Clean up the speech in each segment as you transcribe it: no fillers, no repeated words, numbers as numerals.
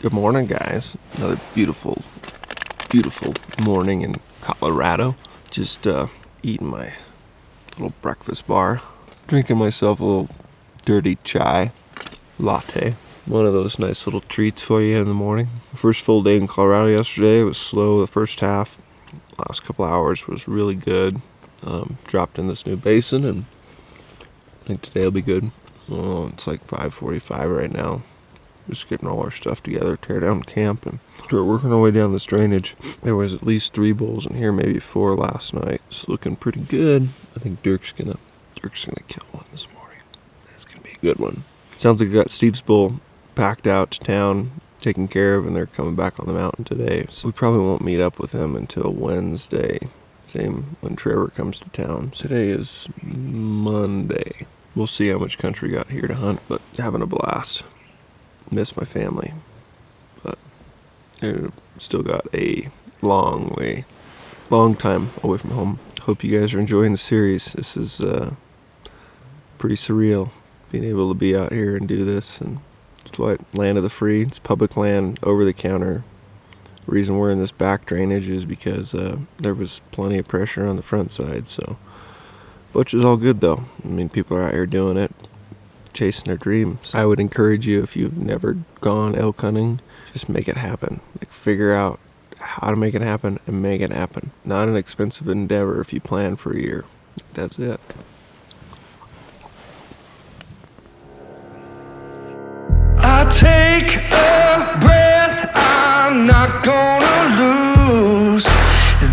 Good morning, guys. Another beautiful, beautiful morning in Colorado. Just eating my little breakfast bar. Drinking myself a little dirty chai latte. One of those nice little treats for you in the morning. First full day in Colorado yesterday. It was slow the first half. Last couple hours was really good. Dropped in this new basin, and I think today will be good. Oh, it's like 5:45 right now. Just getting all our stuff together, tear down camp, and start working our way down this drainage. There was at least 3 bulls in here, maybe 4 last night. It's looking pretty good. I think Dirk's gonna kill one this morning. That's gonna be a good one. Sounds like we got Steve's bull packed out to town, taken care of, and they're coming back on the mountain today. So we probably won't meet up with him until Wednesday. Same when Trevor comes to town. Today is Monday. We'll see how much country we got here to hunt, but having a blast. Miss my family, but I still got a long time away from home. Hope you guys are enjoying the series. This is pretty surreal, being able to be out here and do this. And it's what, land of the free. It's public land, over the counter. The reason we're in this back drainage is because there was plenty of pressure on the front side. So, which is all good though. I mean, people are out here doing it, chasing their dreams. I would encourage you, if you've never gone elk hunting, just make it happen. Like, figure out how to make it happen and make it happen. Not an expensive endeavor if you plan for a year. That's it. I take a breath, I'm not gonna lose.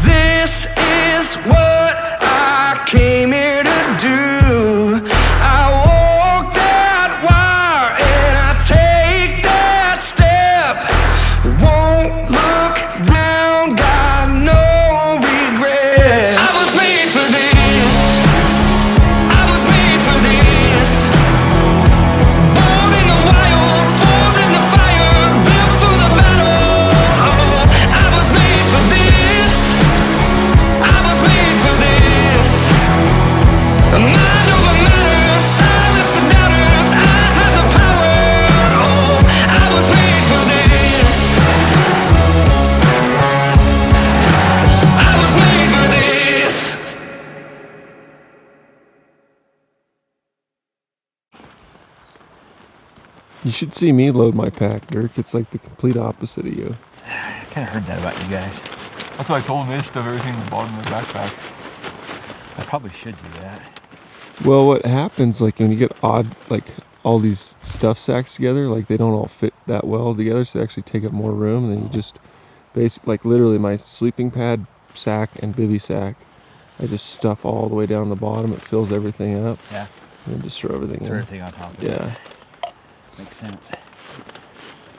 This is what I came here to do. I walk that wire and I take that step. Won't look down, got no regrets. I was made for this. I was made for this. Born in the wild, formed in the fire, built for the battle. Oh, I was made for this. I was made for this. Mind over matter, silence the doubters. I have the power. Oh, I was made for this. I was made for this. You should see me load my pack, Dirk. It's like the complete opposite of you. I kind of heard that about you guys. That's why I told him to stuff everything in the bottom of the backpack. I probably should do that. Well, what happens, like, when you get odd, like, all these stuff sacks together, like, they don't all fit that well together, so they actually take up more room, and then you just, basically, like, literally my sleeping pad sack and bivy sack, I just stuff all the way down the bottom. It fills everything up. Yeah. And then just throw everything Throw in. everything on top of Yeah. it. Makes sense.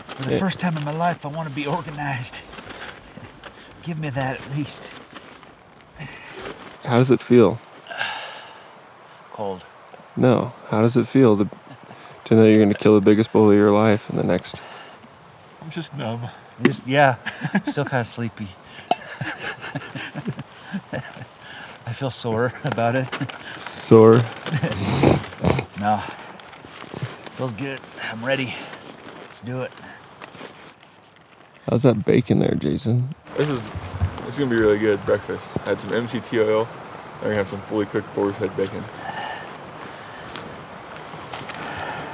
For the first time in my life, I want to be organized. Give me that at least. How does it feel? Cold. No. How does it feel to know you're going to kill the biggest bull of your life in the next... I'm just numb. Yeah. Still kind of sleepy. I feel sore about it. Sore? No. Feels good. I'm ready. Let's do it. How's that bacon there, Jason? It's gonna be really good breakfast. I had some MCT oil. I'm gonna have some fully cooked boar's head bacon.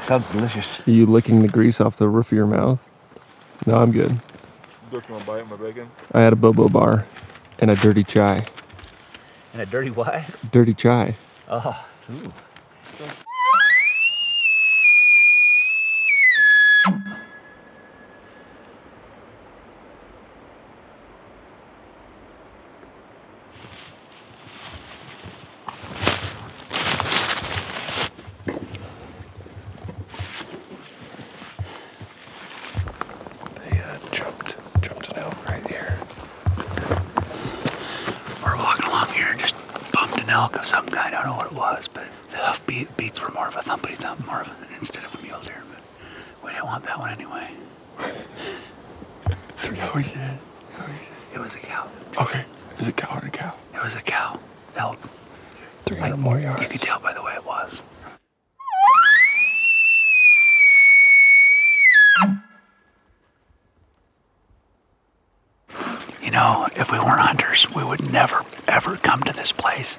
Sounds delicious. Are you licking the grease off the roof of your mouth? No, I'm good. Dirk, you wanna bite my bacon? I had a bobo bar and a dirty chai. And a dirty what? Dirty chai. Oh, ooh. Jumped an elk right here. We're walking along here and just bumped an elk of some kind. I don't know what it was, but the hoof beats were more of a thumpity thump, more of an instead of a mule deer. But we didn't want that one anyway. How is it? It was a cow. Okay. Is it cow or a cow? It was a cow. Elk. 300 more yards. You could tell by the way it was. know, if we weren't hunters, we would never, ever come to this place.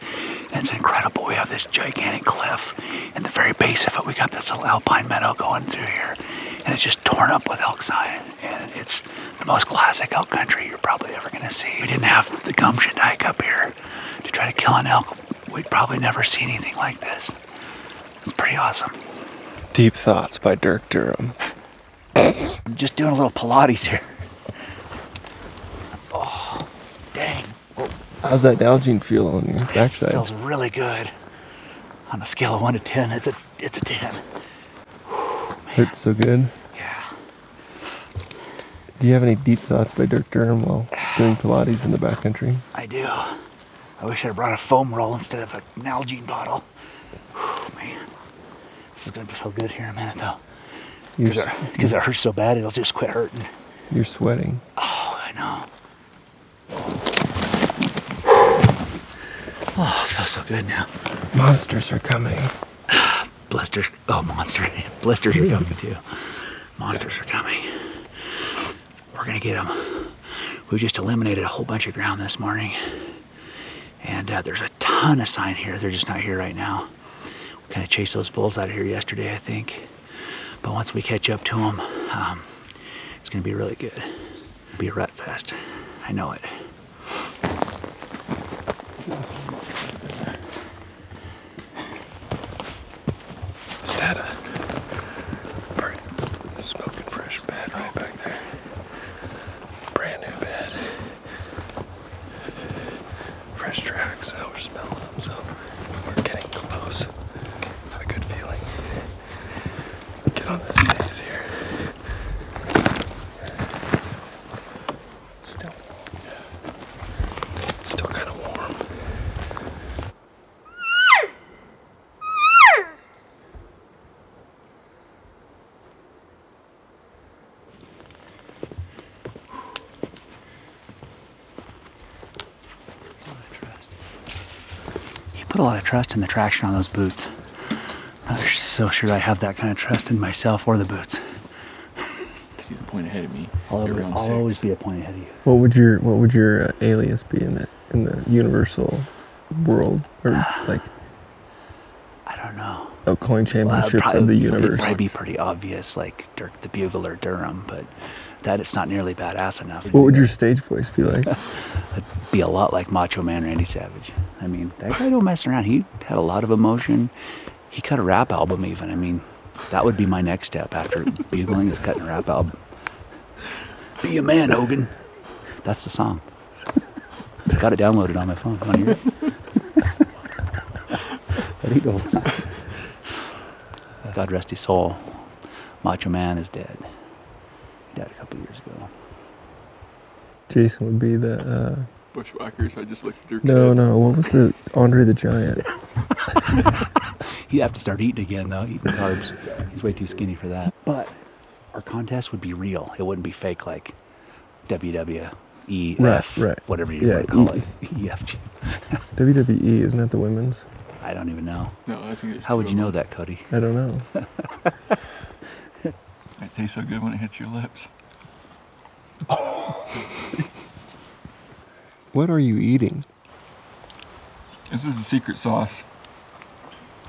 And it's incredible. We have this gigantic cliff. In the very base of it, we got this little alpine meadow going through here. And it's just torn up with elk sign. And it's the most classic elk country you're probably ever going to see. If we didn't have the gumption to hike up here to try to kill an elk, we'd probably never see anything like this. It's pretty awesome. Deep Thoughts by Dirk Durham. I'm just doing a little Pilates here. Oh, dang. How's that Nalgene feel on your backside? Feels really good. On a scale of 1 to 10, it's a 10. Hurts so good. Yeah. Do you have any deep thoughts by Dirk Durham while doing Pilates in the backcountry? I do. I wish I'd brought a foam roll instead of a Nalgene bottle. Whew, man. This is going to feel good here in a minute, though. Because it hurts so bad, it'll just quit hurting. You're sweating. Oh, I know. Oh, it feels so good now. Monsters are coming. Blisters. Oh, monster. Blisters are coming too. Monsters are coming. We're going to get them. We just eliminated a whole bunch of ground this morning. And there's a ton of sign here. They're just not here right now. We kind of chased those bulls out of here yesterday, I think. But once we catch up to them, it's going to be really good. It'll be a rut fest. I know it. Just had a smoking fresh bed right back there. Brand new bed. Fresh tracks, and we're smelling them, so we're getting close. Have a good feeling. Get on this face here. It's still kind of warm. Put a lot of trust in the traction on those boots. Not so sure I have that kind of trust in myself or the boots. He's a point ahead of me. I'll always be a point ahead of you. What would your alias be in the universal world, or like? I don't know. Oh, calling championships of the universe. It'd probably be pretty obvious, like Dirk the Bugler Durham, but that it's not nearly badass enough. What would your stage voice be like? It'd be a lot like Macho Man Randy Savage. I mean, that guy don't mess around. He had a lot of emotion. He cut a rap album even. I mean, that would be my next step after bugling is cutting a rap album. Be a man, Hogan. That's the song. Got it downloaded on my phone. Want to hear it? There you go. God rest his soul. Macho Man is dead. He died a couple years ago. Jason would be the. Bushwhackers. I just looked at Dirk's No. head. What was the Andre the Giant? He'd have to start eating again, though, eating carbs. He's way too skinny for that. But our contest would be real. It wouldn't be fake like WWE, Right. whatever you want to call it. EFG. WWE, isn't that the women's? I don't even know. No, I think it's How would two you of know them. that, Cody? I don't know. It tastes so good when it hits your lips. What are you eating? This is a secret sauce.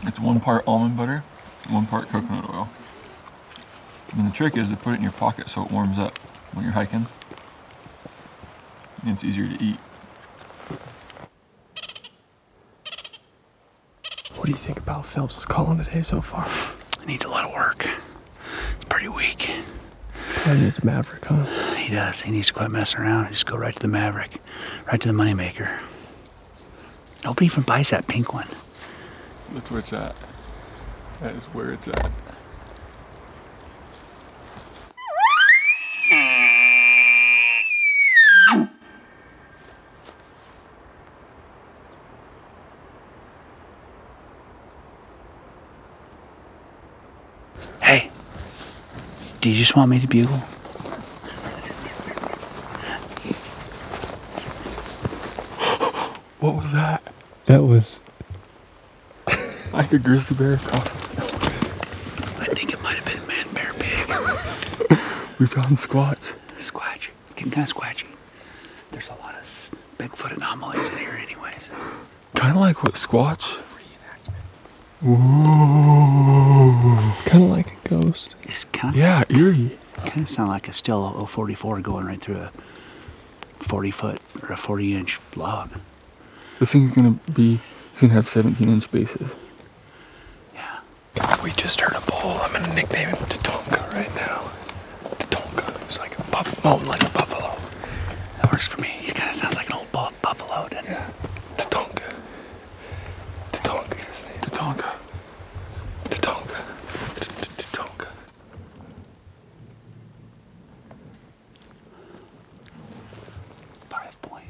It's 1 part almond butter, 1 part coconut oil. And the trick is to put it in your pocket so it warms up when you're hiking. And it's easier to eat. What do you think about Phelps' calling today so far? It needs a lot of work. It's pretty weak. Probably needs Maverick, huh? He does. He needs to quit messing around and just go right to the Maverick. Right to the moneymaker. Nobody even buys that pink one. That's where it's at. That is where it's at. Hey, do you just want me to bugle? What was that? That was. Like a grizzly bear cough. I think it might have been man, bear, pig. We found Squatch. Squatch. It's getting kind of squatchy. There's a lot of Bigfoot anomalies in here anyways. Kind of like what Squatch. Ooh. Kind of like a ghost. It's kind of, Yeah, eerie. kind of sound like a still 044 going right through a 40-foot or a 40-inch log. This thing's gonna have 17-inch bases. Yeah. We just heard a bull. I'm gonna nickname him Tatonka right now. Tatonka. It's like a mountain like a buffalo. That works for me. He kind of sounds like an old buffalo, doesn't he? Yeah. Tatonka. Tatonka's his name. Tatonka. Tatonka. Tatonka. 5 point.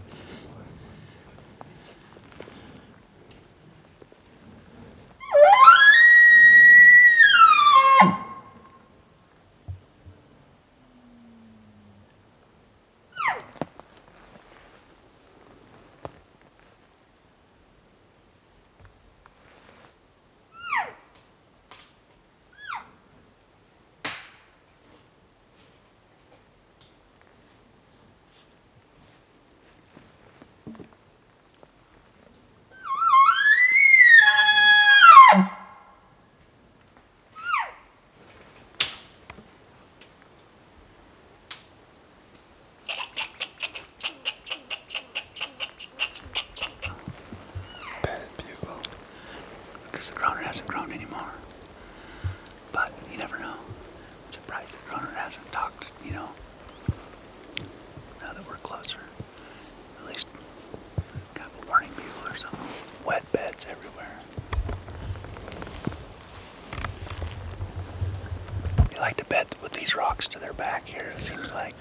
Because the groaner hasn't grown anymore. But you never know. I'm surprised the groaner hasn't talked, you know, now that we're closer. At least kind of a warning bugle or something. Wet beds everywhere. They like to bed with these rocks to their back here, it seems like.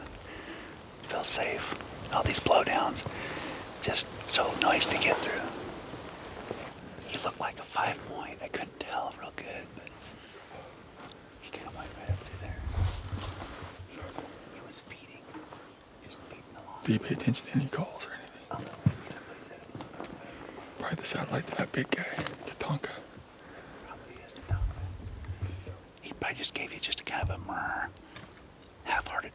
Feel safe. All these blowdowns, just so nice to get through. He looked like a 5 point. I couldn't tell real good, but he kind of went right up through there. He was feeding, just feeding along. Do you pay attention to any calls or anything? Probably the satellite to that big guy, Tatonka. Probably is to talk. He probably just gave you just a kind of a murr, half-hearted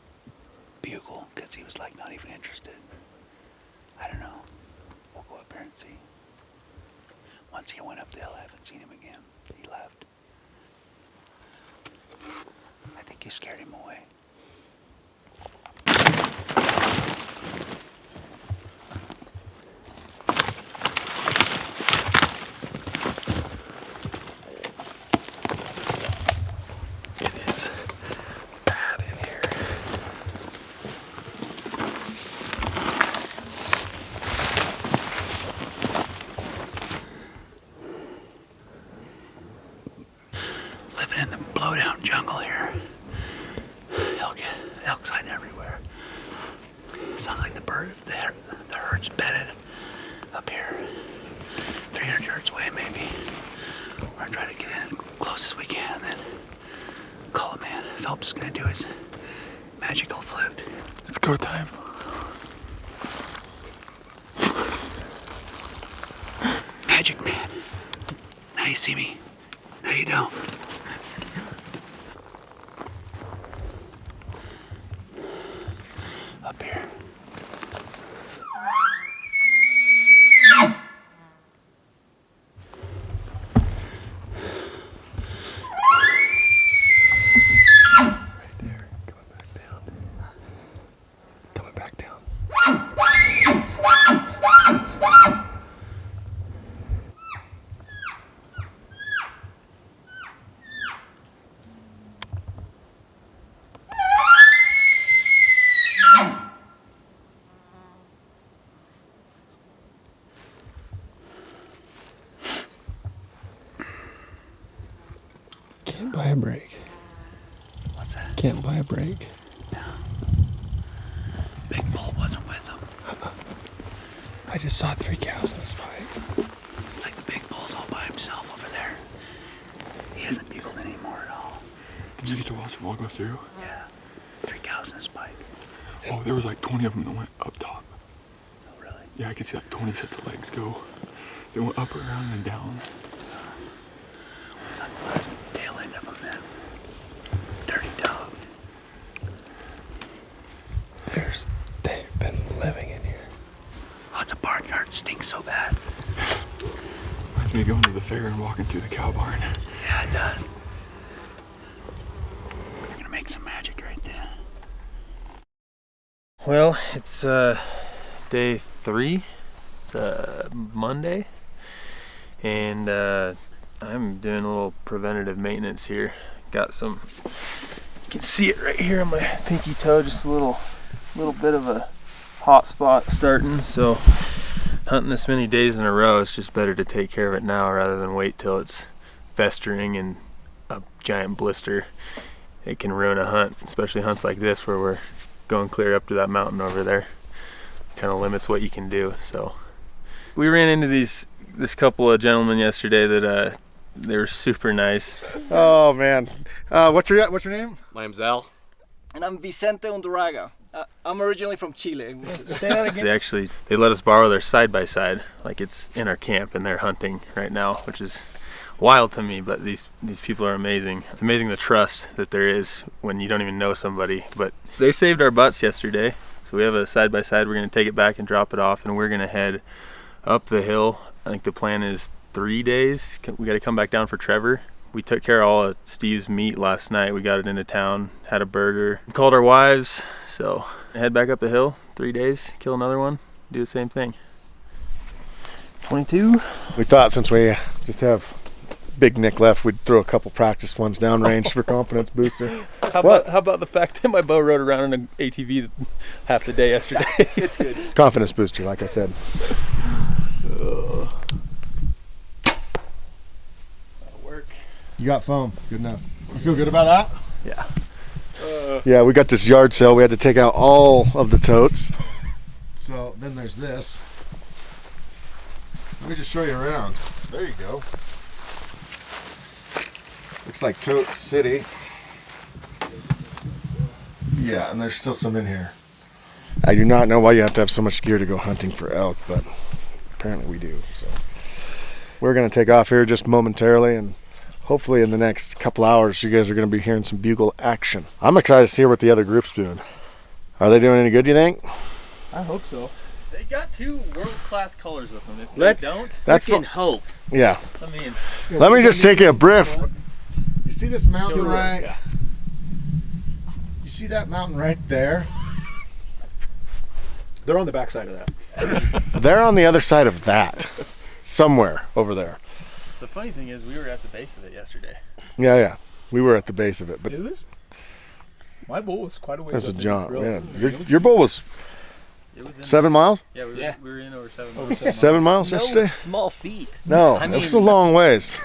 bugle, because he was like not even interested. I don't know. We'll go up there and see. Once he went up the hill, I haven't seen him again. He left. I think you scared him away. It is bad in here. Living in the blowdown jungle here. Elk's hiding everywhere. Sounds like the herd's bedded up here. 300 yards away maybe. We're gonna try to get in close as we can, then call him in. Phelps is gonna do his magical flute. It's go time. Magic man. Now you see me. Now you don't. Up here. Right there. Coming back down. Can't buy a break. What's that? Can't buy a break. No. Big Bull wasn't with him. I just saw 3 cows in this fight. It's like the Big Bull's all by himself over there. He hasn't bugled anymore at all. Did you get to watch them all go through? Yeah. 3 cows in his bike. Oh, there was like 20 of them that went up top. Oh, really? Yeah, I could see like 20 sets of legs go. They went up, around, and down. Tail end of him then. Dirty dog. They've been living in here. so bad. Reminds me of going to the fair and walking through the cow barn. Yeah, it does. We're gonna make some magic right there. Well, it's day 3. It's Monday, and I'm doing a little preventative maintenance here. Got some, you can see it right here on my pinky toe, just a little bit of a hot spot starting. So hunting this many days in a row, it's just better to take care of it now rather than wait till it's festering and a giant blister. It can ruin a hunt, especially hunts like this where we're going clear up to that mountain over there. Kind of limits what you can do. So we ran into this couple of gentlemen yesterday that they were super nice. Oh man, what's your name? My name's Al. And I'm Vicente Unduraga. I'm originally from Chile. They let us borrow their side-by-side, like it's in our camp, and they're hunting right now, which is wild to me, but these people are amazing. It's amazing the trust that there is when you don't even know somebody. But they saved our butts yesterday, so we have a side-by-side. We're going to take it back and drop it off, and we're going to head up the hill. I think the plan is 3 days. We got to come back down for Trevor. We took care of all of Steve's meat last night. We got it into town, had a burger, called our wives, so head back up the hill, 3 days, kill another one, do the same thing. 22. We thought since we just have Big Nick left, we'd throw a couple practice ones downrange for confidence booster. How about the fact that my bow rode around in an ATV half the day yesterday? It's good. Confidence booster, like I said. You got foam. Good enough. You feel good about that? Yeah. Yeah, we got this yard sale. We had to take out all of the totes. So then there's this. Let me just show you around. There you go. Looks like Tote City. Yeah, and there's still some in here. I do not know why you have to have so much gear to go hunting for elk, but apparently we do. So we're going to take off here just momentarily, and hopefully in the next couple hours you guys are going to be hearing some bugle action. I'm excited to see what the other group's doing. Are they doing any good, do you think? I hope so. They got 2 world-class colors with them. If Let's they don't, That's freaking hope. Yeah. I mean, Let me just take you a brief. You see this mountain right? Yeah. You see that mountain right there? They're on the backside of that. They're on the other side of that. Somewhere over there. the funny thing is we were at the base of it yesterday. Yeah. We were at the base of it, but My bull was quite a ways that's a up in jaunt. the grill. Yeah. Your bull was It was in 7 miles? Yeah, we were in over 7 Over miles. 7 miles No yesterday? small feet. No, I it was a mean- long ways.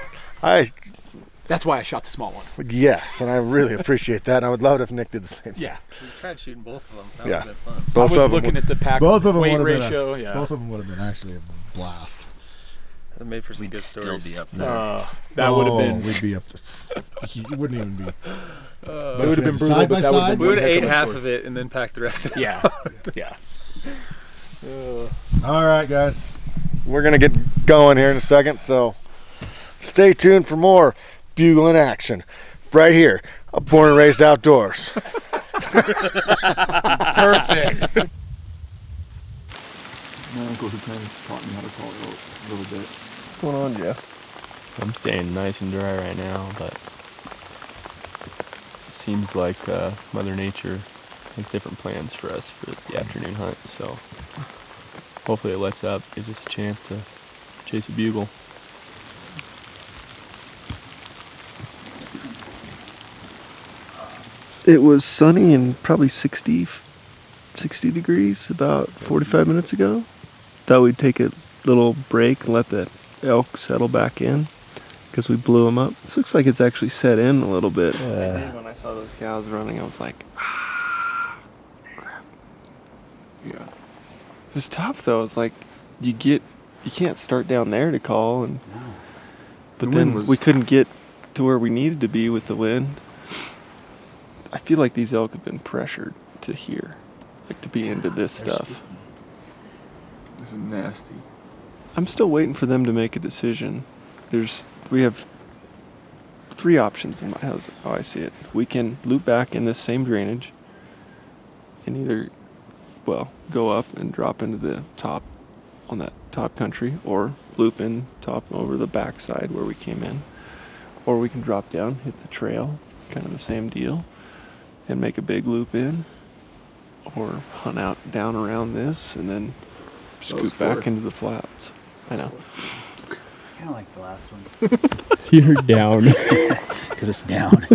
That's why I shot the small one. Yes, and I really appreciate that. And I would love it if Nick did the same. Yeah. We tried shooting both of them. That Yeah. would have been fun. Both I was of looking them. at the pack Both of them weight would have been ratio. Yeah. Both of them would have been actually a blast. That made for some We'd good still stories. be up there. That would have been. We'd be up to. It wouldn't even be. It would have been brutal. side by but that would've side. been We would have one heck ate of a half story. of it and then packed the rest of it. Yeah. Yeah. All right, guys. We're going to get going here in a second, so stay tuned for more bugle in action right here on Born and Raised Outdoors. Perfect. My uncle who kind of taught me how to call elk a little bit. What's going on, Jeff? I'm staying nice and dry right now, but it seems like Mother Nature has different plans for us for the afternoon hunt, so hopefully it lets up, gives us a chance to chase a bugle. It was sunny and probably 60 degrees about 45 minutes ago. Thought we'd take a little break and let the elk settle back in because we blew them up. This looks like it's actually set in a little bit. When I saw those cows running, I was like, crap. Yeah. It was tough though. It's like you can't start down there to call, and but The wind then was- we couldn't get to where we needed to be with the wind. I feel like these elk have been pressured to here, like to be into this stuff. This is nasty. I'm still waiting for them to make a decision. We have 3 options in how I see it. We can loop back in this same drainage and either, go up and drop into the top on that top country, or loop in top over the backside where we came in, or we can drop down, hit the trail, kind of the same deal, and make a big loop in, or hunt out down around this and then scoot back into the flats. I know. Kind of like the last one. You're down. Because it's down.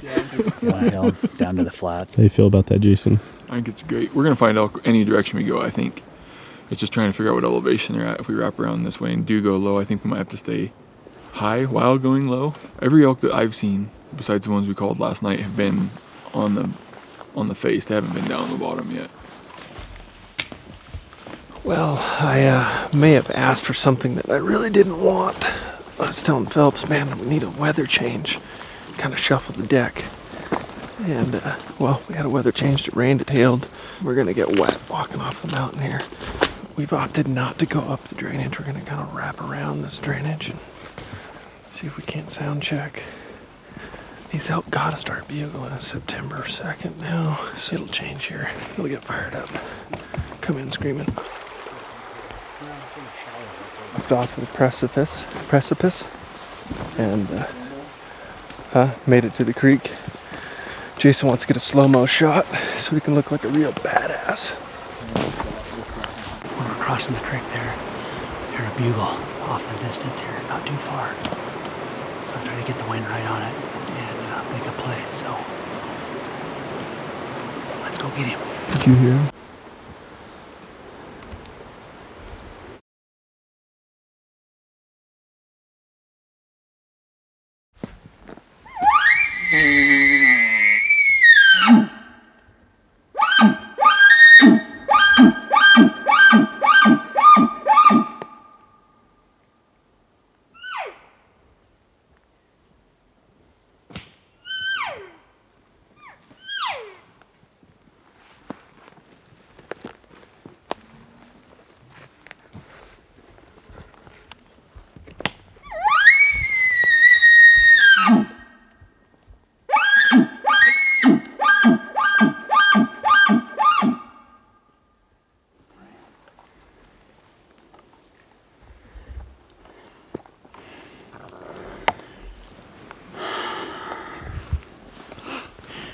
Downhill, down to the flats. How do you feel about that, Jason? I think it's great. We're gonna find elk any direction we go, I think. It's just trying to figure out what elevation they're at. If we wrap around this way and do go low, I think we might have to stay high while going low. Every elk that I've seen, besides the ones we called last night, have been on the face. They haven't been down the bottom yet. Well, I may have asked for something that I really didn't want. I was telling Phelps, man, we need a weather change. Kind of shuffle the deck. And, well, we had a weather change. It rained, it hailed. We're gonna get wet walking off the mountain here. We've opted not to go up the drainage. We're gonna kind of wrap around this drainage and see if we can't sound check. These elk gotta start bugling September 2nd now, so it'll change here. It'll get fired up. Come in screaming. Left off of the precipice, and made it to the creek. Jason wants to get a slow-mo shot so we can look like a real badass. When we're crossing the creek there, I heard a bugle off in the distance here, not too far. So I'm trying to get the wind right on it and make a play. So let's go get him. Did you hear him?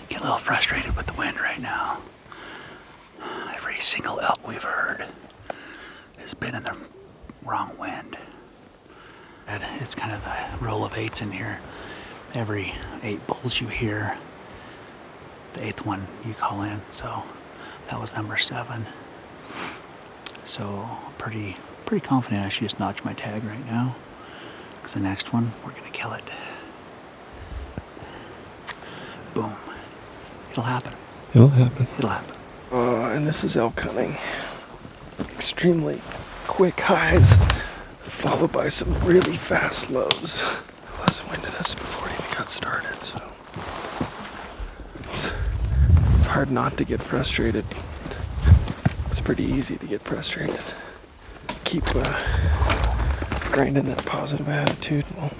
Get a little frustrated with the wind right now. Every single elk we've heard has been in the wrong wind. And it's kind of the roll of eights in here. Every 8 bulls you hear, the 8th one you call in. So that was number 7. So pretty confident I should just notch my tag right now. Because the next one, we're gonna kill it. Boom. It'll happen. It'll happen. It'll happen. And this is elk hunting. Extremely quick highs, followed by some really fast lows. Plus it winded us before it even got started, so it's hard not to get frustrated. It's pretty easy to get frustrated. Keep grinding that positive attitude. We'll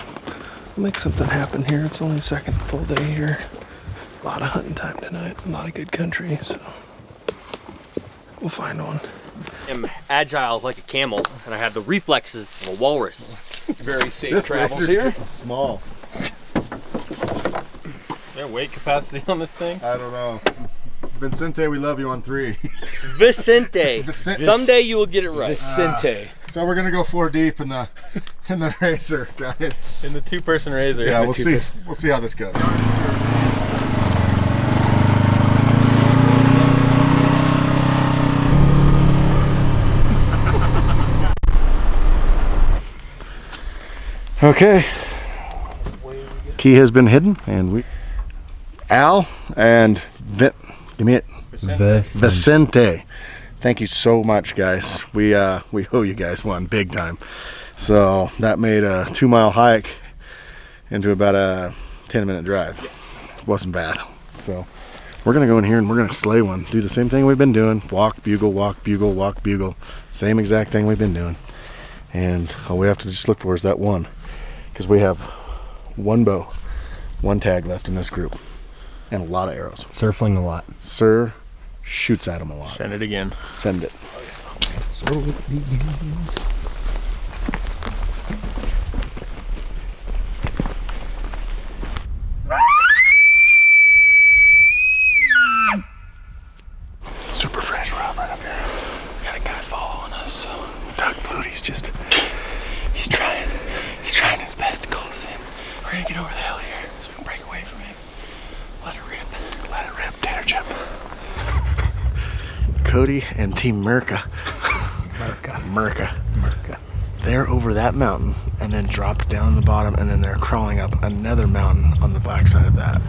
make something happen here. It's only the second full day here. A lot of hunting time tonight. A lot of good country, so we'll find one. I'm agile like a camel, and I have the reflexes of a walrus. Very safe This travels razor's here. getting small. Is there weight capacity on this thing? I don't know. Vincente, we love you on 3. Vicente. Vicente. Someday you will get it right. Vicente. So we're gonna go 4 deep in the razor, guys. In the 2-person razor. Yeah, we'll see. We'll see how this goes. Okay. Key has been hidden, and Al and give me it. Vicente. Thank you so much, guys. We owe you guys one big time. So that made a 2-mile hike into about a 10-minute drive. Wasn't bad. So we're gonna go in here and we're gonna slay one. Do the same thing we've been doing. Walk, bugle, walk, bugle, walk, bugle. Same exact thing we've been doing. And all we have to just look for is that one. Because we have 1 bow, 1 tag left in this group, and a lot of arrows. Surfing a lot. Sir shoots at him a lot. Send it again. Send it. right up here. We got a guy following us, so Doug Flutie's just, he's trying his best to call us in. We're gonna get over the hill here so we can break away from him. Let it rip, tater chip. Cody and Team Merca. They're over that mountain and then dropped down the bottom, and then they're crawling up another mountain on the back side of that.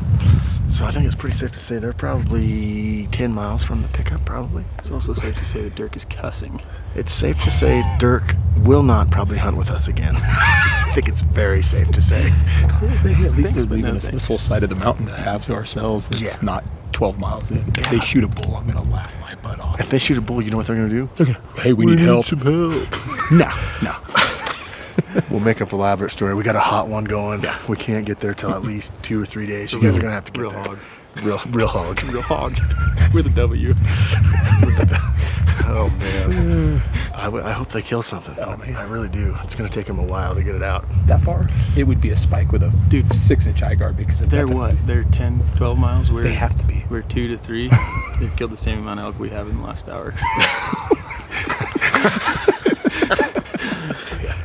So I think it's pretty safe to say they're probably 10 miles from the pickup, probably. It's also safe to say that Dirk is cussing. It's safe to say Dirk will not probably hunt with us again. I think it's very safe to say. At least they're but leaving no us thanks. this whole side of the mountain to have to ourselves. It's Yeah. not 12 miles in. If they shoot a bull, I'm gonna laugh my butt off. If they shoot a bull, you know what they're gonna do? Hey, we need help. some help. No. We'll make up a elaborate story. We got a hot one going. Yeah. We can't get there till at least 2 or 3 days. You guys are gonna have to get Real there. hog. Real hog. Real hog. With a W. Oh man. I hope they kill something. Oh, man. I really do. It's gonna take them a while to get it out. That far? It would be a spike with a 6-inch eye guard because if They're that's what? They're 10, 12 miles? They have to be. We're 2 to 3. They've killed the same amount of elk we have in the last hour.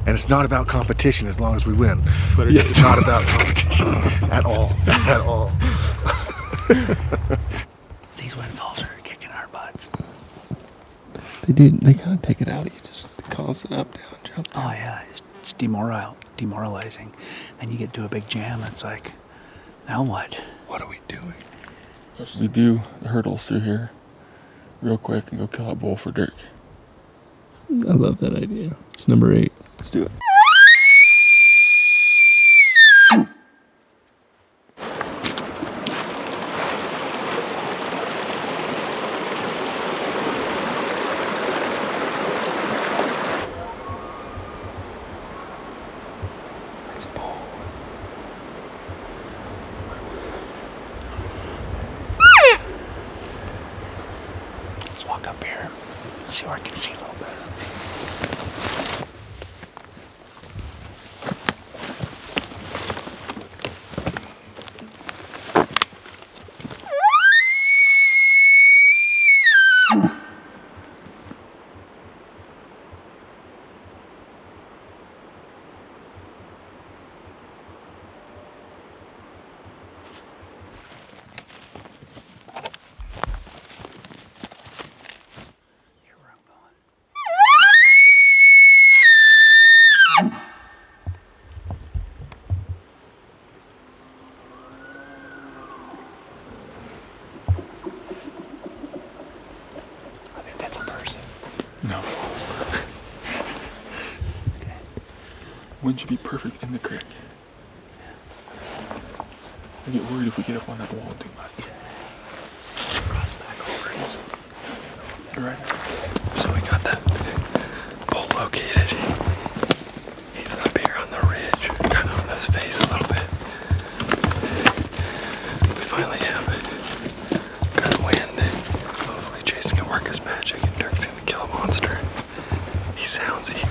And it's not about competition as long as we win. But It's not about competition at all. At all. These windfalls are kicking our butts. They kind of take it out. You just calls it up, down, jump Oh yeah, it's demoralizing. Then you get to a big jam, and it's like, now what? What are we doing? Let's do the hurdles through here real quick and go kill a bull for Dirk. I love that idea. It's number 8. Let's do it. It's a bull. Let's walk up here. See where I can see a little better. Here where I'm going. I think that's a person. No. Wouldn't you be perfect in the creek? I get worried if we get up on that wall too much. Cross back over it. You're right. So we got that bull located. He's up here on the ridge, kind of on his face a little bit. We finally have good wind. Hopefully Jason can work his magic and Dirk's gonna kill a monster. He sounds huge.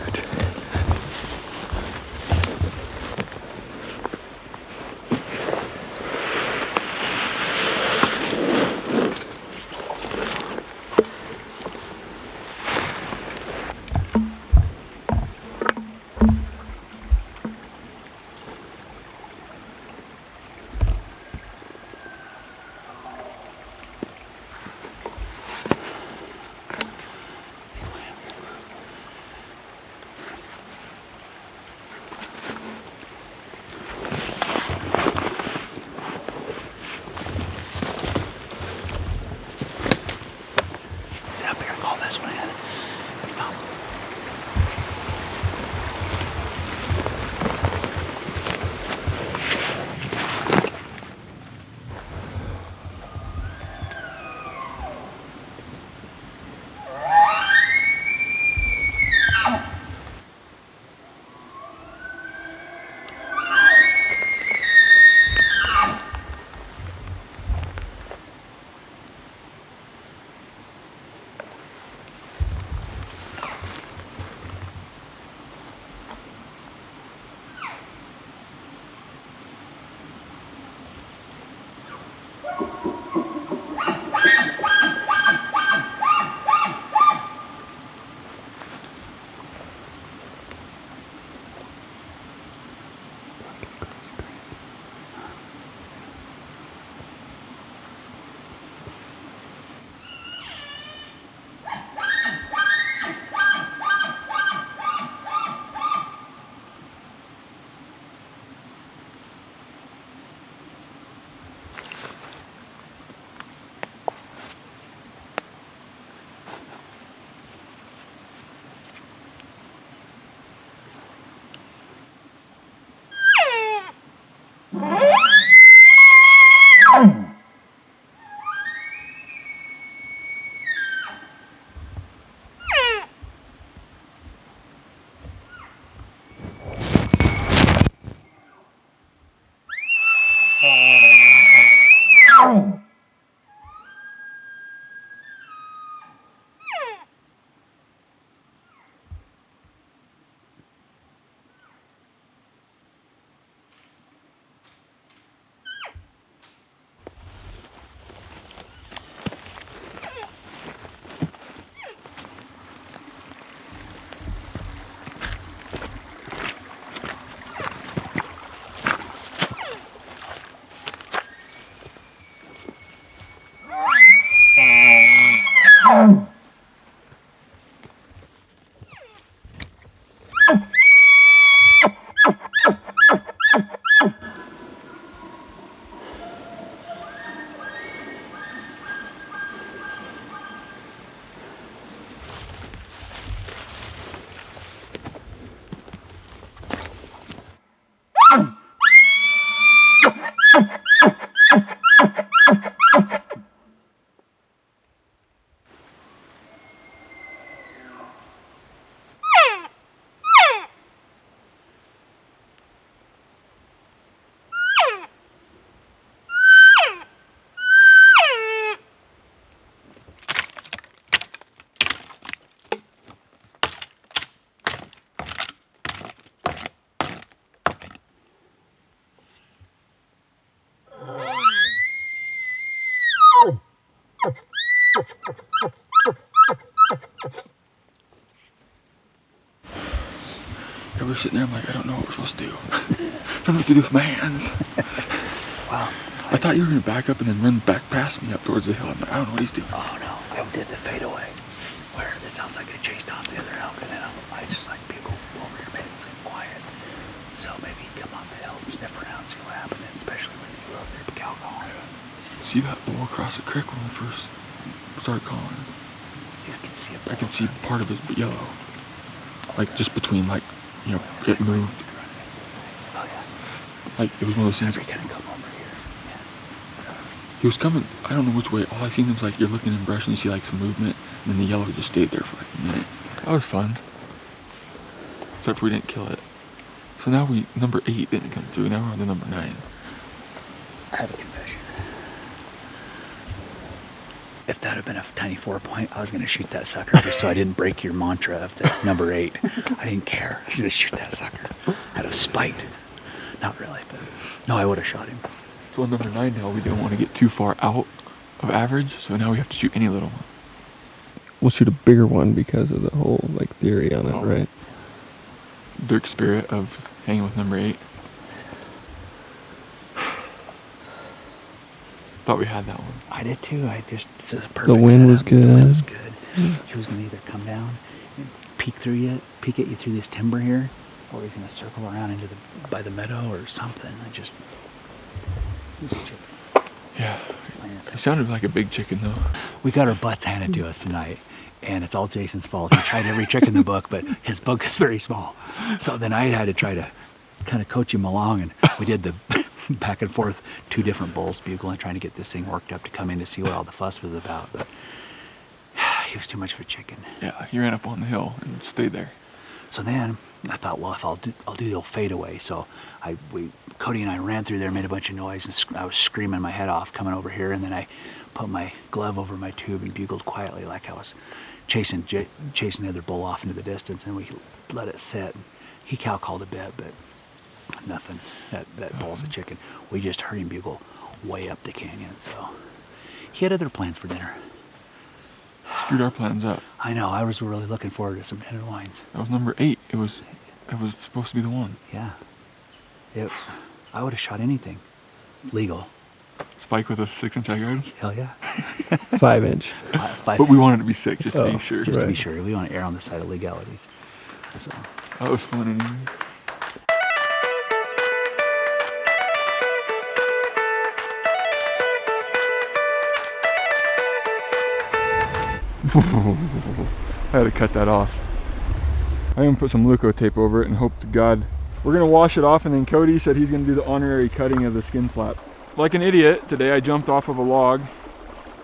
we're sitting there, I'm like, I don't know what we're supposed to do. I don't know what to do with my hands. Wow. I thought you were gonna back up and then run back past me up towards the hill. I'm like, I don't know what he's doing. Oh no, I did the fadeaway where it sounds like I chased off the other elk and then I just like bugle over your mittens and quiet. So maybe come off the hill and sniff around, see what happens, especially when you go up there to cow calling. See that bull across the creek when we first started calling? You can see I could see part of his yellow. Like just between like, you know, it moved. Oh yes. Like it was one of those things. We're gonna come over here. Yeah. He was coming, I don't know which way. All I seen was like you're looking in brush and you see like some movement and then the yellow just stayed there for like a minute. That was fun. Except for we didn't kill it. So now number 8 didn't come through, now we're on to number 9. I have a confession. If that had been a tiny 4-point, I was gonna shoot that sucker just so I didn't break your mantra of the number 8. I didn't care. I should just shoot that sucker out of spite. Not really, but no, I would have shot him. So on number 9 now, we don't want to get too far out of average, so now we have to shoot any little one. We'll shoot a bigger one because of the whole like theory on it, right? Dirk's spirit of hanging with number 8. Thought we had that one. I did too. I just this is a perfect The wind was setup. good. The wind was good. He was gonna either come down and peek at you through this timber here, or he's gonna circle around into by the meadow or something. He was a chicken. Yeah. He sounded like a big chicken though. We got our butts handed to us tonight, and it's all Jason's fault. He tried every trick in the book, but his book is very small. So then I had to try to kind of coach him along, and we did the back and forth 2 different bulls bugling, trying to get this thing worked up to come in to see what all the fuss was about. But he was too much of a chicken. Yeah, he ran up on the hill and stayed there. So then I thought, well, if I'll do the old fadeaway. So Cody and I ran through there, made a bunch of noise, and I was screaming my head off coming over here. And then I put my glove over my tube and bugled quietly like I was chasing the other bull off into the distance. And we let it sit. He cow called a bit, but nothing. That bull's a chicken. We just heard him bugle way up the canyon. So he had other plans for dinner. Screwed our plans up. I know. I was really looking forward to some tenderloins. That was number 8. It was supposed to be the one. Yeah. I would have shot anything. Legal. Spike with a 6-inch eye guard? Hell yeah. 5-inch. 5. But we wanted it to be 6 just to be sure. Just to be sure. We want to err on the side of legalities. So. That was fun anyway. I had to cut that off. I'm gonna put some Luco tape over it and hope to God. We're gonna wash it off, and then Cody said he's gonna do the honorary cutting of the skin flap. Like an idiot today, I jumped off of a log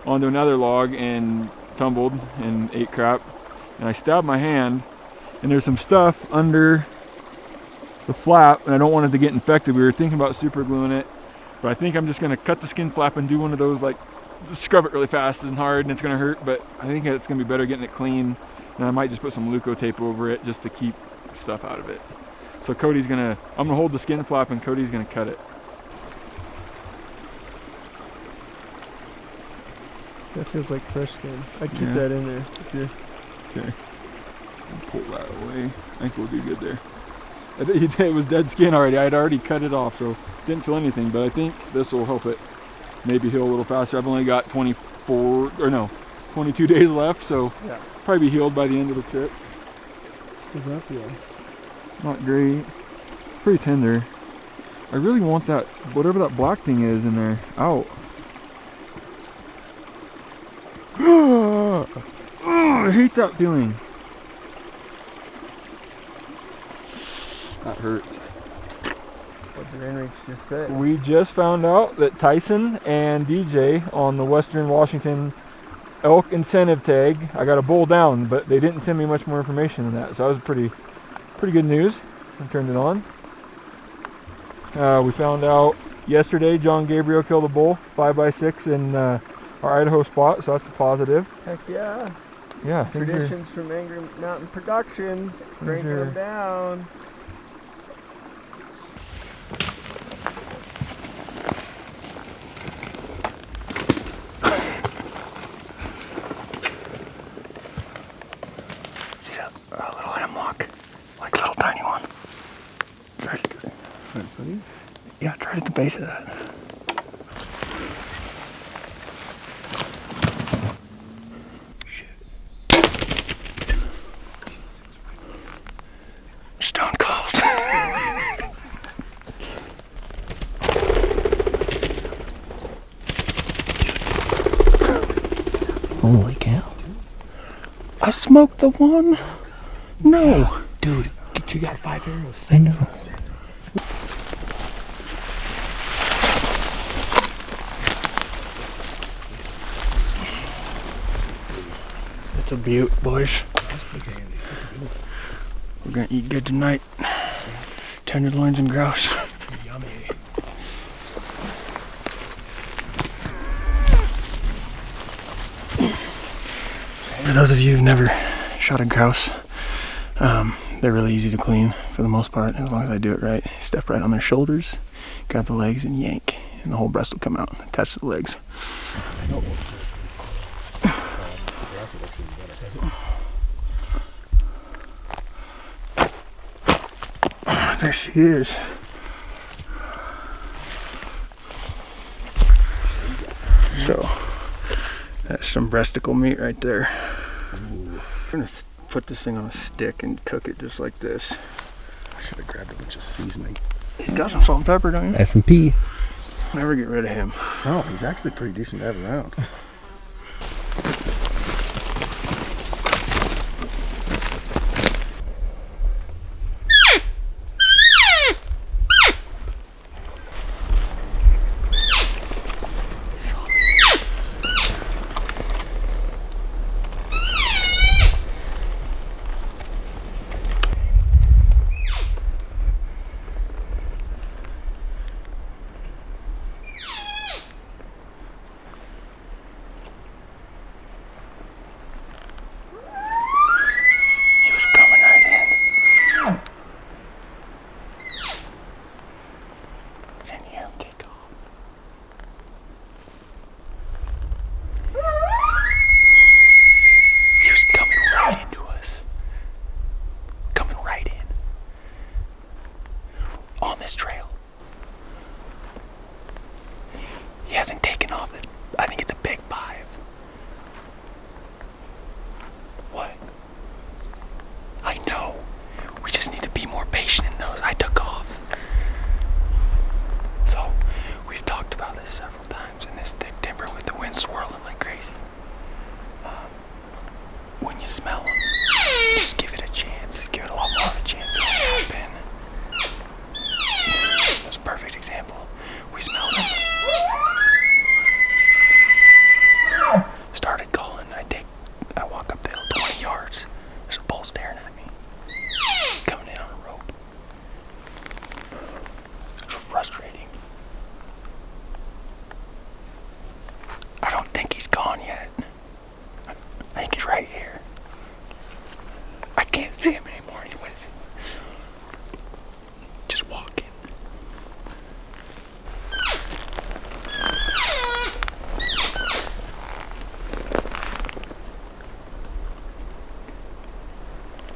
onto another log and tumbled and ate crap, and I stabbed my hand, and there's some stuff under the flap, and I don't want it to get infected. We were thinking about super gluing it, but I think I'm just gonna cut the skin flap and do one of those, like, scrub it really fast and hard, and it's gonna hurt, but I think it's gonna be better getting it clean, and I might just put some Luco tape over it just to keep stuff out of it. So I'm gonna hold the skin flap and Cody's gonna cut it. That feels like fresh skin. I'd keep that in there. Okay. Pull that away. I think we'll do good there. It was dead skin already. I had already cut it off, so didn't feel anything, but I think this will help it maybe heal a little faster. I've only got 22 days left, so probably be healed by the end of the trip. How's that feel? Not great. It's pretty tender. I really want that, whatever that black thing is in there, out. Oh, I hate that feeling. That hurts. What did Enrich just say? We just found out that Tyson and DJ on the Western Washington elk incentive tag, I got a bull down, but they didn't send me much more information than that, so that was pretty good news. I turned it on. We found out yesterday John Gabriel killed a bull 5x6 in our Idaho spot, so that's a positive. Heck yeah. Yeah. Traditions from Angry Mountain Productions. Cranking them down. See that little hemlock? Like a little tiny one. right at the base of that. Stone cold. Holy cow. I smoked the one? No. Yeah. Dude, you got 5 arrows. I know. It's a beaut, boys. We're gonna eat good tonight. Tenderloins and grouse. Yummy. For those of you who've never shot a grouse, they're really easy to clean for the most part, as long as I do it right. Step right on their shoulders, grab the legs and yank, and the whole breast will come out, attached to the legs. There she is. So, that's some breasticle meat right there. I'm gonna put this thing on a stick and cook it just like this. I should have grabbed a bunch of seasoning. He's got some salt and pepper, don't you? S&P. Never get rid of him. Oh, he's actually pretty decent to have around.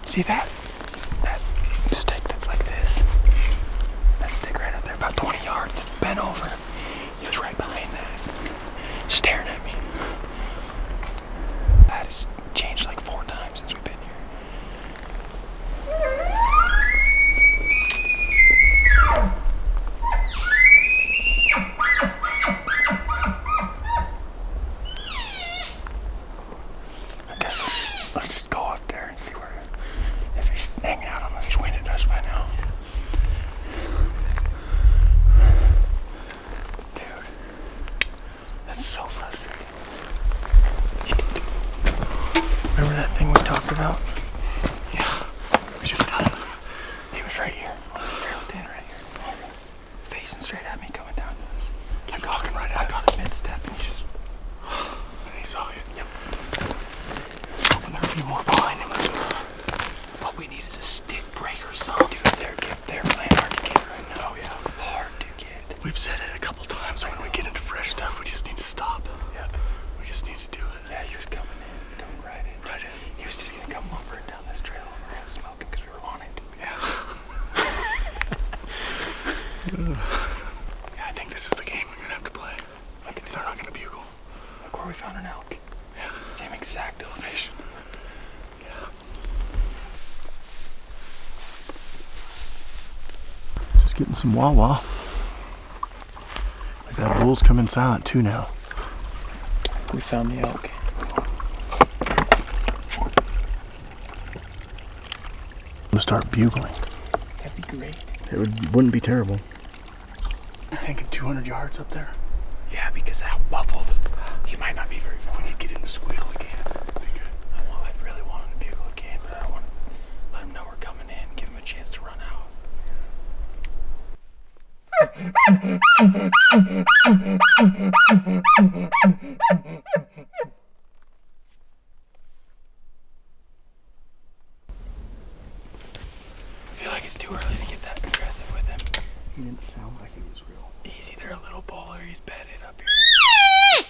See that? That stick that's like this. That stick right up there, about 20 yards, it's bent over. He was right behind that, staring at me. That has changed like 4 times since we've been here. I guess let's just go up there and see where, if he's hanging out on the wind at us by now. Dude, that's so frustrating. Remember that thing we talked about? Yeah, we should have done it. He was right here. Trail stand right here. Facing straight at me, coming down to us. Keep talking right at us. I got a mid-step and he just... And he saw you. Yep. Hoping there'd be more behind him. What we need is a stick break or something. Dude, they're playing hard to get right now. Oh yeah. Hard to get. We've said it a couple times. When we get into fresh stuff, we just need to stop. Yeah. We just need to do it. Yeah, he was coming right in. Right in. He was just gonna come over and down this trail and we're gonna smoke him because we were on it. Yeah. Just getting some Wawa. I got bulls coming silent too now. We found the elk. I'm gonna start bugling. That'd be great. Wouldn't be terrible. You thinking 200 yards up there? Yeah, because how muffled. He might not be very far. We could get him to squeal again. I really want him to bugle again, but I don't want to let him know we're coming in, give him a chance to run out. I feel like it's too early to get that aggressive with him. He didn't sound like he was real. He's either a little bull or he's bedded up here.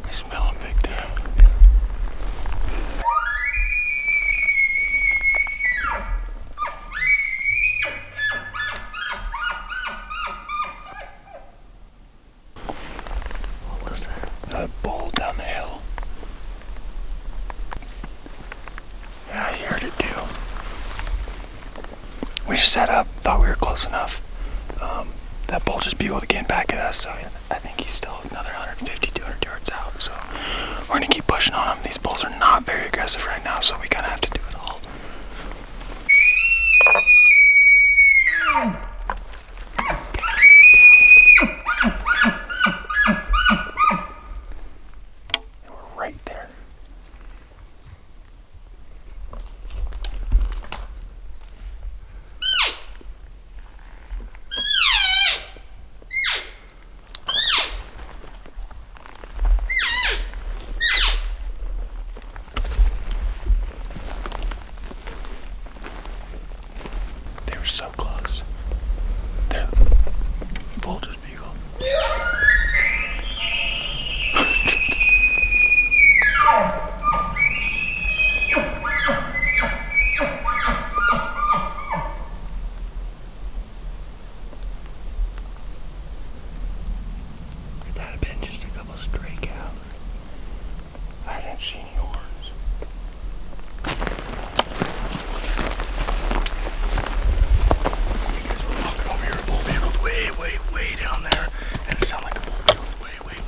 I smell him big time. That bull down the hill. Yeah, I heard it too. We just set up, thought we were close enough. That bull just bugled again back at us, so I think he's still another 150, 200 yards out. So we're gonna keep pushing on him. These bulls are not very aggressive right now, so we kind of have to do it all. We're right there. They were so close. Their bull just bugled. Could that have been just a couple stray cows? I didn't see any horns. You guys were walking over here, a bull bugled way down there. And it sounded like a bull bugled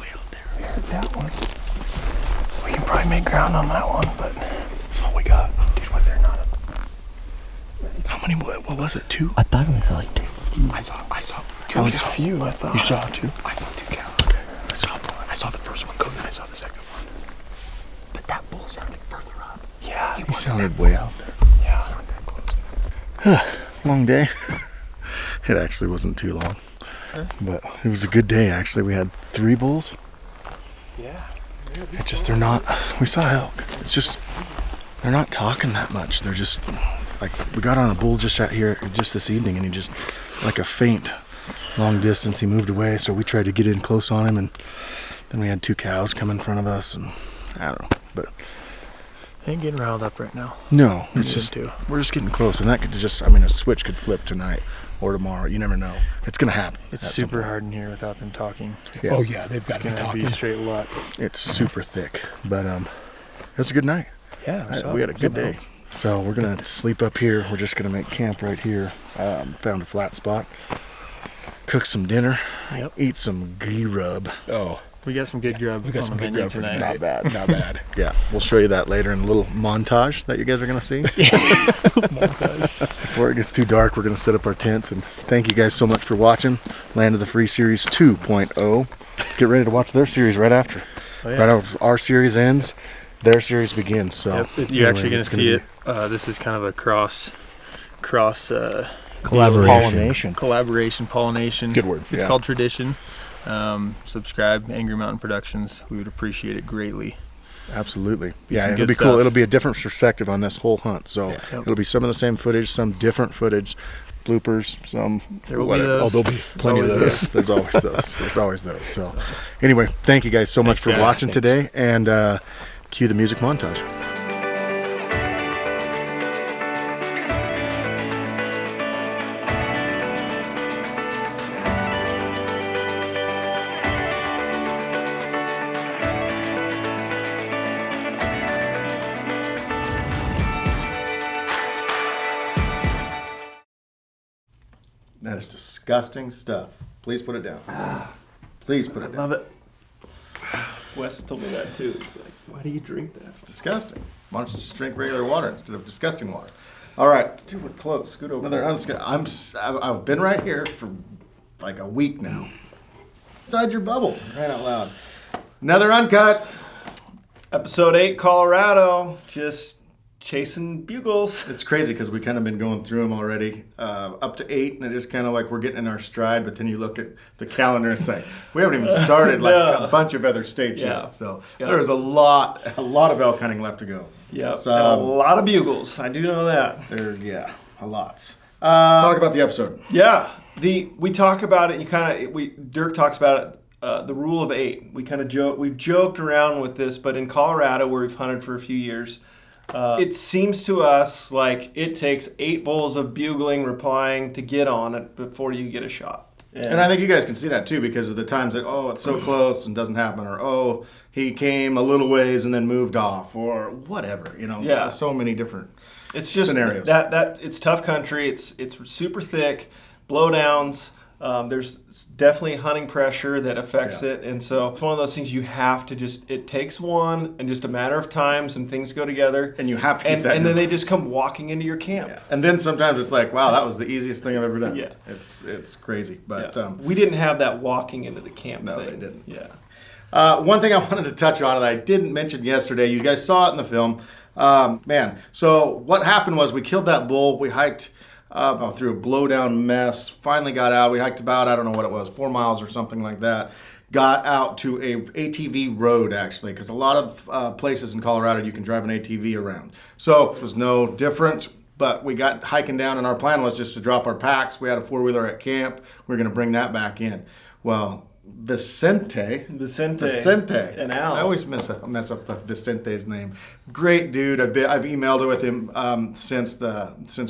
way out there. We heard that one. We can probably make ground on that one, but That's all we got. dude, was there not a... How many, what was it, 2? I thought we saw like 2. I saw Two Only cows. a few, I thought. You saw 2? I saw 2 cows. I saw the first one go, then I saw the second one. But that bull sounded further up. Yeah, He sounded way out there. yeah. Not that close. Long day. It actually wasn't too long. But it was a good day, actually. We had 3 bulls. Yeah. It's just they're not, we saw elk. It's just, they're not talking that much. They're just, like, we got on a bull just out here just this evening and he just, like a faint, long distance, he moved away. So we tried to get in close on him and then we had 2 cows come in front of us and I don't know. But I ain't getting riled up right now. no, We it's need just, to. we're just getting close and that could just, I mean, a switch could flip tonight or tomorrow. You never know. It's going to happen. It's at some super point. hard in here without them talking. Yeah. Oh yeah, they've got It's to be gonna be talking. straight luck. It's super thick, but it was a good night. Yeah, We had a good day. So we're gonna sleep up here. We're just gonna make camp right here. Found a flat spot. Cook some dinner. Yep. Eat some ghee rub. Oh, We got some good grub we got on some the good menu grub for tonight. Not bad. not bad. Yeah, we'll show you that later in a little montage that you guys are gonna see. Before it gets too dark, we're gonna set up our tents. And thank you guys so much for watching Land of the Free Series 2.0. Get ready to watch their series right after. Oh, yeah. Right after our series ends, their series begins. So Yep, you're actually anyway, gonna it's see be it. This is kind of a cross Collaboration. Pollination. pollination. Good word, It's yeah. called Tradition. Subscribe, Angry Mountain Productions. We would appreciate it greatly. Absolutely. Be Yeah, some it'll good be cool. stuff. It'll be a different perspective on this whole hunt. So Yeah. Yep. it'll be some of the same footage, some different footage, bloopers, some There will be whatever. those. Oh, there'll be plenty of Always those. There's always those. There's always those. So anyway, thank you guys so much for guys. watching Thanks. today, and cue the music montage. disgusting stuff. Please put it down. Please put it down. Love it. Wes told me that too. He's like, why do you drink that? It's disgusting. Why don't you just drink regular water instead of disgusting water? All right. Dude, we're close. Scoot over. I've been right here for like a week now. Inside your bubble. Right out loud. Another uncut. Episode 8, Colorado. Just chasing bugles. It's crazy because we kind of been going through them already, up to 8, and it just kind of like we're getting in our stride. But then you look at the calendar and say we haven't even started like a bunch of other states yet. So there's a lot of elk hunting left to go. Yeah, so, a lot of bugles. I do know that. A lot. Talk about the episode. Yeah, we talk about it. Dirk talks about it. The rule of 8. We kind of we've joked around with this, but in Colorado, where we've hunted for a few years, it seems to us like it takes 8 bowls of bugling, replying to get on it before you get a shot. And I think you guys can see that too because of the times that, it's so close and doesn't happen, or he came a little ways and then moved off, or whatever. So many different scenarios. That it's tough country. It's super thick, blowdowns. There's definitely hunting pressure that affects it, and so it's one of those things you have to it takes one, and just a matter of time, some things go together, and you have to keep that. And then they just come walking into your camp. Yeah. And then sometimes it's like, wow, that was the easiest thing I've ever done. Yeah, it's crazy, but we didn't have that walking into the camp. No, thing. they didn't. Yeah. One thing I wanted to touch on that I didn't mention yesterday, you guys saw it in the film. So what happened was we killed that bull. We hiked through a blowdown mess, finally got out. We hiked about, I don't know what it was, 4 miles or something like that. Got out to a ATV road, actually, because a lot of places in Colorado you can drive an ATV around. So it was no different, but we got hiking down, and our plan was just to drop our packs. We had a 4-wheeler at camp. We were going to bring that back in. Well, Vicente and Al. I always mess up Vicente's name. Great dude. I've emailed it with him since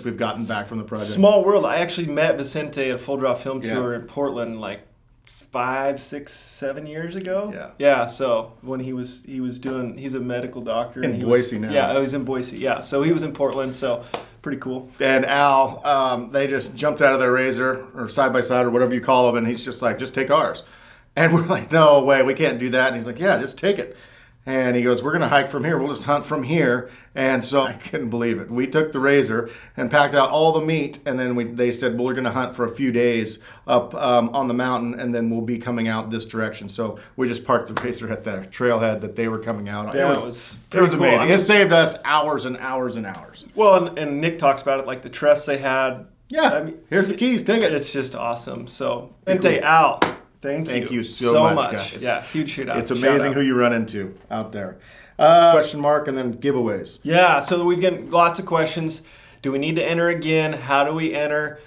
we've gotten back from the project. Small world. I actually met Vicente at a Full Draw Film Tour in Portland like 5, 6, 7 years ago. Yeah. So when he's a medical doctor in Boise now. Yeah, he's in Boise. Yeah. So he was in Portland. So pretty cool. And Al, they just jumped out of their Razor or side by side or whatever you call them, and he's just like, just take ours. And we're like, no way, we can't do that. And he's like, yeah, just take it. And he goes, we're going to hike from here. We'll just hunt from here. And so I couldn't believe it. We took the Razor and packed out all the meat. And then they said, well, we're going to hunt for a few days up on the mountain. And then we'll be coming out this direction. So we just parked the Razor at the trailhead that they were coming out on. It was amazing. Cool. It saved us hours and hours and hours. Well, and Nick talks about it, like the trust they had. Yeah, here's the keys. Take it. It's just awesome. So, Vicente, Al. Thank you so much, guys. Yeah, huge shout out. It's amazing who you run into out there. Question mark and then giveaways. Yeah, so we've got lots of questions. Do we need to enter again? How do we enter?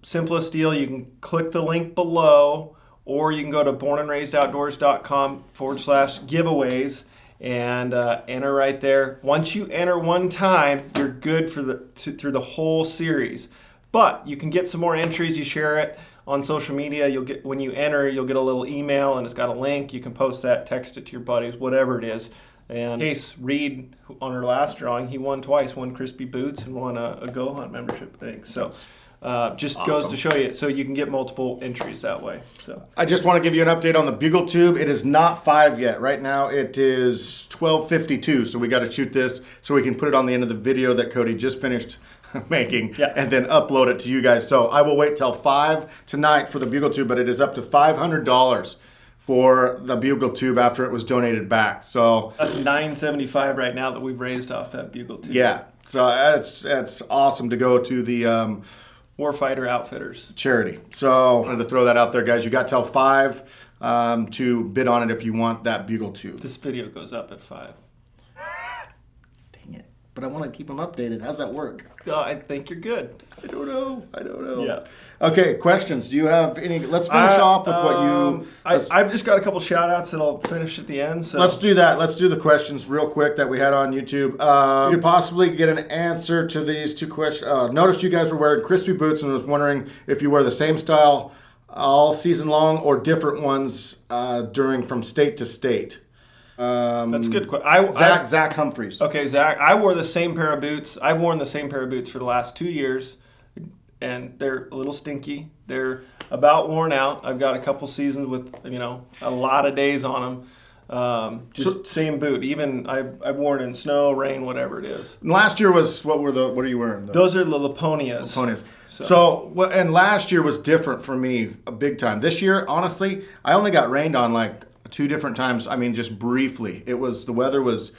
Simplest deal, you can click the link below, or you can go to bornandraisedoutdoors.com/giveaways and enter right there. Once you enter one time, you're good for through the whole series. But you can get some more entries. You share it on social media. When you enter, you'll get a little email and it's got a link. You can post that, text it to your buddies, whatever it is. And in case Reed, on her last drawing, he won twice, won Crispy Boots and won a goHUNT membership thing. So just awesome. Goes to show you, so you can get multiple entries that way. So I just want to give you an update on the bugle tube. It is not 5 yet. Right now it is 12:52, so we got to shoot this so we can put it on the end of the video that Cody just finished making, and then upload it to you guys. So I will wait till 5 tonight for the bugle tube, but it is up to $500 for the bugle tube after it was donated back. So that's $975 right now that we've raised off that bugle tube. Yeah, so that's awesome to go to the Warfighter Outfitters charity. So I wanted to throw that out there, guys. You got till 5 to bid on it if you want that bugle tube. This video goes up at 5. But I want to keep them updated. How's that work? I think you're good. I don't know. Yeah. Okay, questions. Do you have any? Let's finish off with what you... I've just got a couple shout outs that I'll finish at the end. So. Let's do that. Let's do the questions real quick that we had on YouTube. You could possibly get an answer to these 2 questions. Noticed you guys were wearing crispy boots and was wondering if you wear the same style all season long or different ones from state to state. That's a good question. Zach Humphreys. Okay, Zach, I wore the same pair of boots. I've worn the same pair of boots for the last 2 years. and they're a little stinky. They're about worn out. I've got a couple seasons with, you know, a lot of days on them. Same boot. Even I've worn in snow, rain, whatever it is. And last year was, what are you wearing? Those are the Laponias. Laponias. So, and last year was different for me, a big time. This year, honestly, I only got rained on like 2 different times. I mean, just briefly. The weather was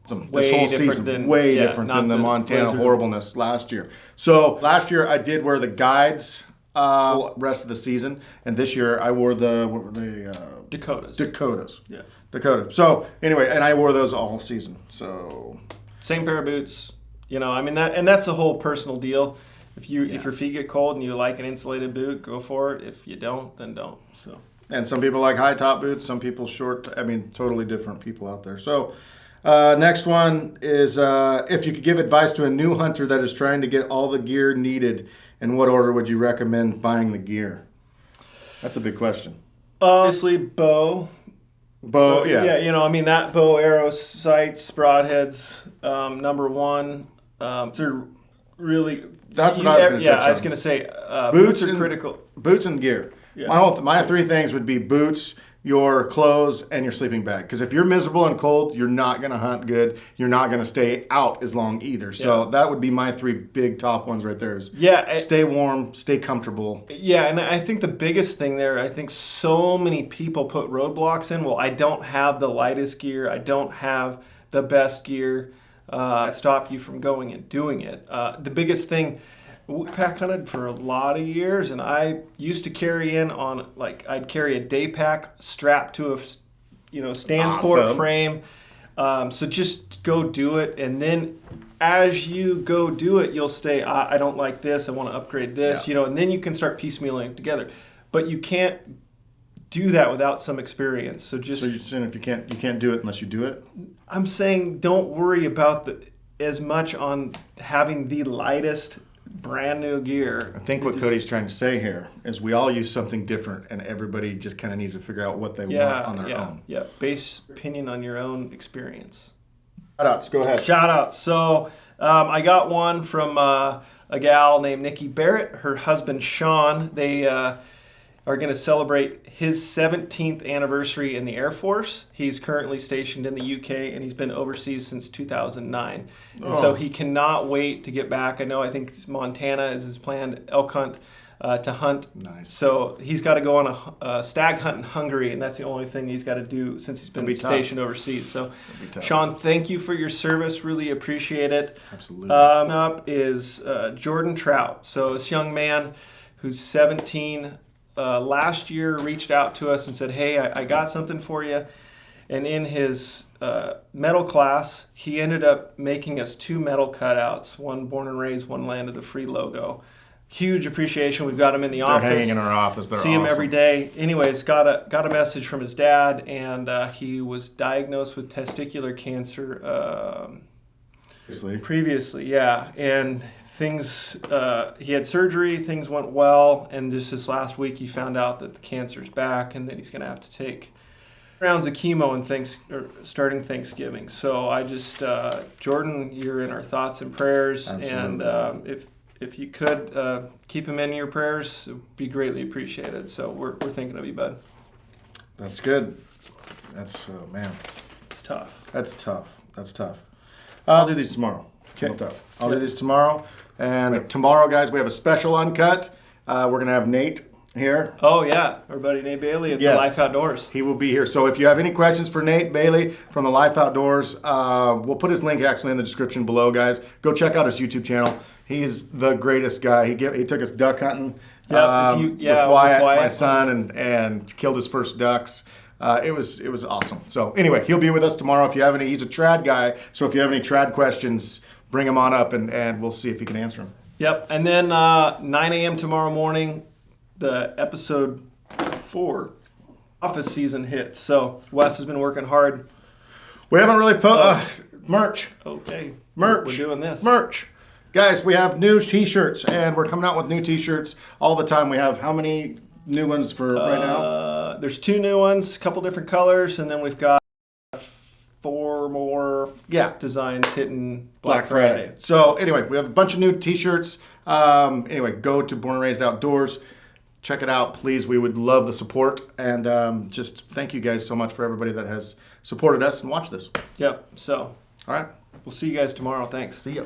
this whole season way different than the Montana horribleness last year. So last year I did wear the guides rest of the season, and this year I wore what were they? Dakotas. Yeah. Dakota. So anyway, and I wore those all season. So same pair of boots. You know, I mean that's a whole personal deal. If your feet get cold and you like an insulated boot, go for it. If you don't, then don't. So. And some people like high top boots, some people short. I mean, totally different people out there. So, next one is if you could give advice to a new hunter that is trying to get all the gear needed, in what order would you recommend buying the gear? That's a big question. Obviously, bow. Yeah. Yeah, you know, I mean that bow, arrow, sights, broadheads, number one. They're really. That's what I was going to touch on. I was going to say boots are critical. Boots and gear. Yeah. My 3 things would be boots, your clothes, and your sleeping bag. Because if you're miserable and cold, you're not going to hunt good. You're not going to stay out as long either. So that would be my 3 big top ones right there. Stay warm, stay comfortable. Yeah, and I think the biggest thing there, I think so many people put roadblocks in. Well, I don't have the lightest gear. I don't have the best gear. Stop you from going and doing it. The biggest thing, we pack hunted for a lot of years, and I used to carry I'd carry a day pack strapped to a stand sport frame. So just go do it, and then as you go do it, you'll say, I don't like this, I want to upgrade this, and then you can start piecemealing it together. But you can't do that without some experience. So you're saying if you can't do it unless you do it? I'm saying don't worry about as much on having the lightest brand new gear. I think what Cody's trying to say here is we all use something different, and everybody just kind of needs to figure out what they want on their own. Yeah, base opinion on your own experience. Shout-outs, go ahead. Shout-outs. So I got one from a gal named Nikki Barrett. Her husband, Sean, they are going to celebrate his 17th anniversary in the Air Force. He's currently stationed in the UK, and he's been overseas since 2009. And so he cannot wait to get back. I think Montana is his planned elk hunt to hunt. Nice. So he's got to go on a stag hunt in Hungary, and that's the only thing he's got to do since he's been stationed overseas. So, Sean, thank you for your service. Really appreciate it. Absolutely. Up is Jordan Trout. So this young man who's 17, last year reached out to us and said, hey, I got something for you. And in his medal class, he ended up making us 2 medal cutouts, one Born and Raised, one Land of the Free logo. Huge appreciation. We've got him in the office. They're hanging in our office. They're See him every day. Anyways, got a message from his dad, and he was diagnosed with testicular cancer previously, yeah. And things, he had surgery, things went well, and just this last week he found out that the cancer's back and that he's going to have to take rounds of chemo and starting Thanksgiving. So I just, Jordan, you're in our thoughts and prayers. Absolutely. And if you could keep him in your prayers, it would be greatly appreciated. So we're thinking of you, bud. That's good. That's, man. It's tough. That's tough. I'll do these tomorrow. Okay. I'll do these tomorrow. And tomorrow, guys, we have a special uncut. We're going to have Nate here. Oh, yeah. Our buddy Nate Bailey at the Life Outdoors. He will be here. So if you have any questions for Nate Bailey from the Life Outdoors, we'll put his link actually in the description below, guys. Go check out his YouTube channel. He's the greatest guy. He took us duck hunting with Wyatt, my son, and killed his first ducks. It was awesome. So anyway, he'll be with us tomorrow. If you have any, he's a trad guy. So if you have any trad questions, bring him on up, and we'll see if he can answer them. Yep. And then 9 a.m. tomorrow morning, the episode 4 office season hits. So Wes has been working hard. We haven't really put merch. Okay. Merch. We're doing this. Merch. Guys, we have new t-shirts, and we're coming out with new t-shirts all the time. We have how many new ones for right now? There's 2 new ones, a couple different colors, and then we've got 4 more designs hitting Black Friday. So anyway, we have a bunch of new t-shirts. Anyway, go to Born and Raised Outdoors. Check it out, please. We would love the support. And just thank you guys so much for everybody that has supported us and watched this. Yep. So All right. we'll see you guys tomorrow. Thanks. See ya.